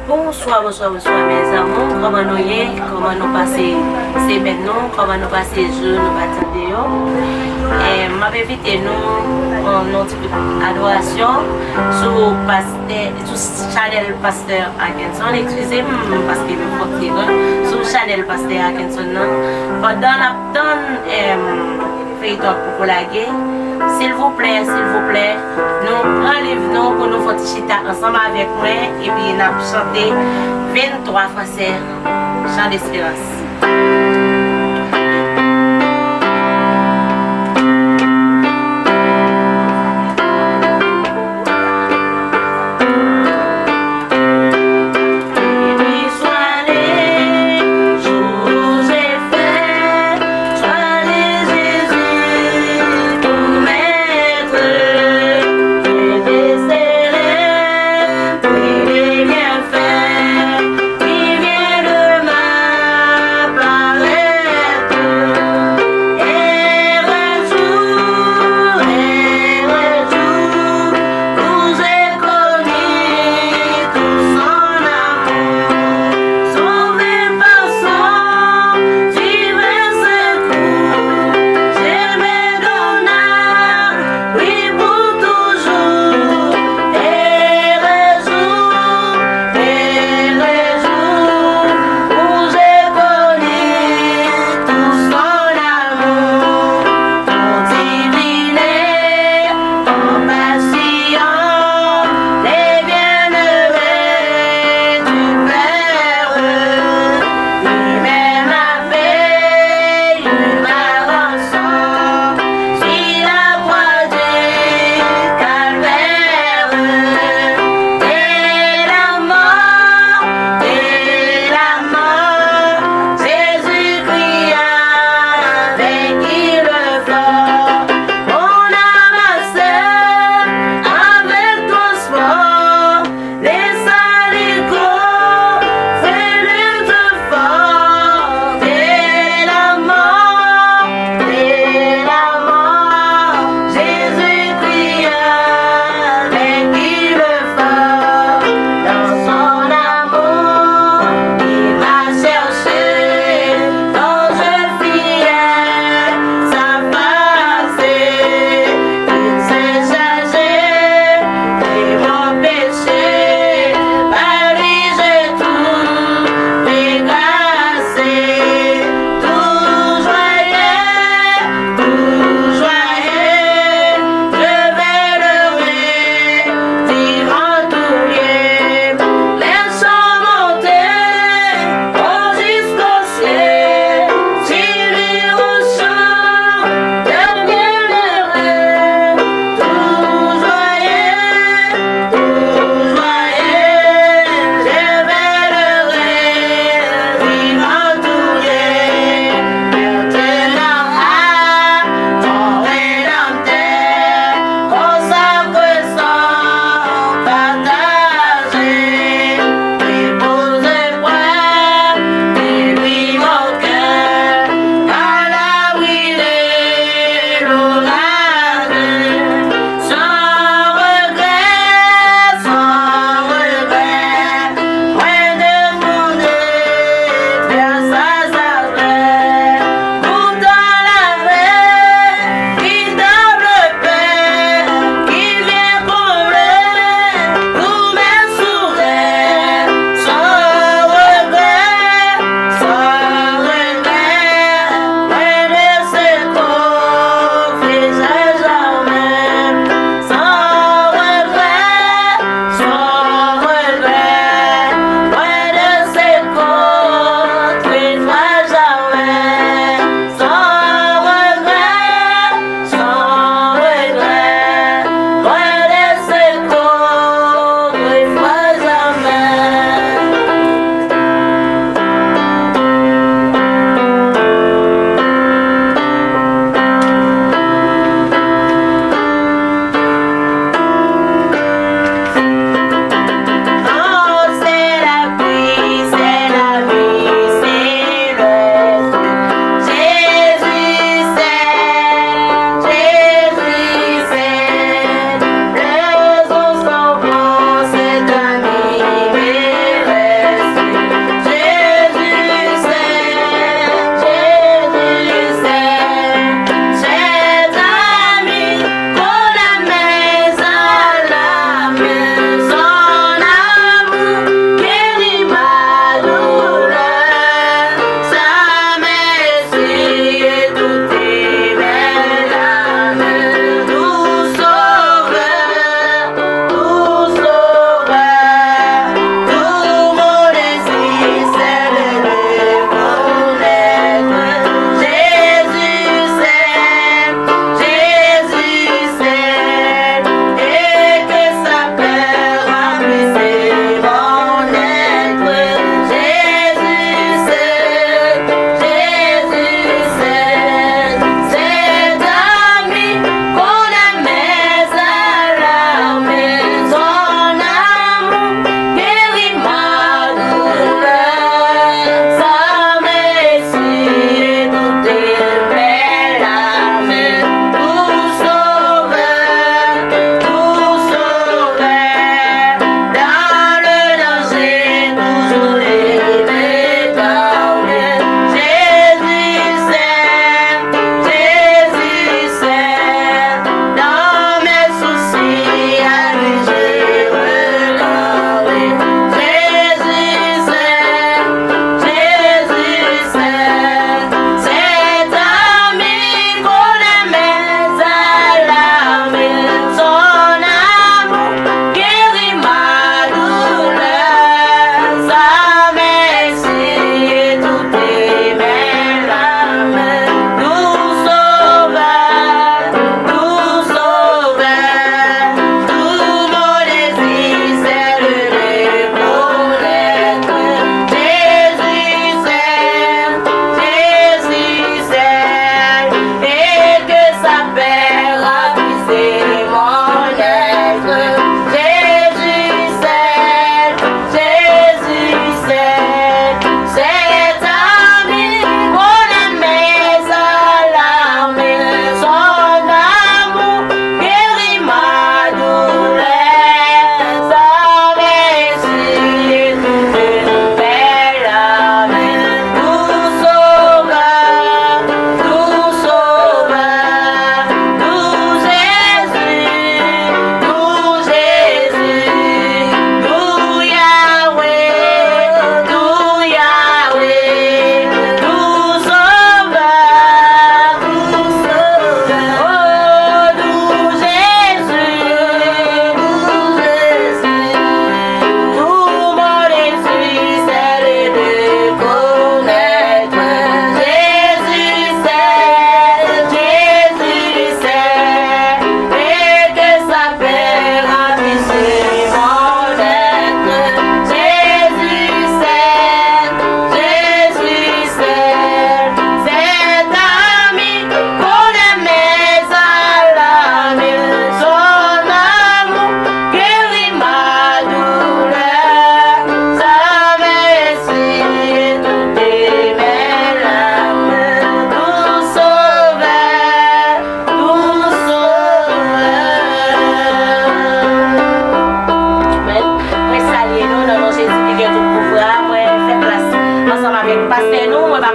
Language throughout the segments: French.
Bonsoir, bonsoir, bonsoir mes amours. Comment nous y est? Comment nous passons semaine nous? Comment nous passons jours? Nous attendons. Et m'a invité nous en notre adoration sur channel Pasteur Atkinson. Excusez-moi parce que je faut dire sur channel Pasteur Atkinson. Pendant la fait pour la guerre. S'il vous plaît, nous enlève-nous pour nous faire chita ensemble avec moi et puis nous avons chanté 23 fois chant d'espérance. Parler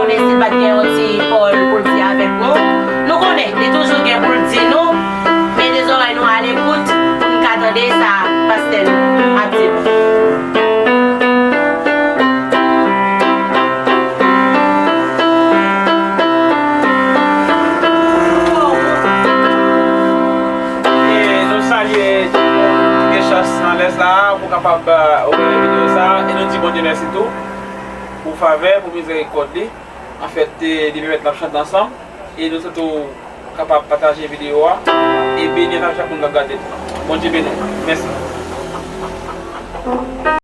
connaît si pas bien aussi Paul pour le dire avec nous. Nous connaissons, il est toujours bien pour le dire nous, mais les oreilles nous à l'écoute pour nous attendre ça, pasteur a dit. Là pour capable ouvrir la vidéo ça et nous disons bon Dieu merci tout pour faveur pour miséricorde en fait de mettre la chante ensemble et nous sommes capables de partager la vidéo et bénir à chacun de regarder. Bon Dieu béni. Merci.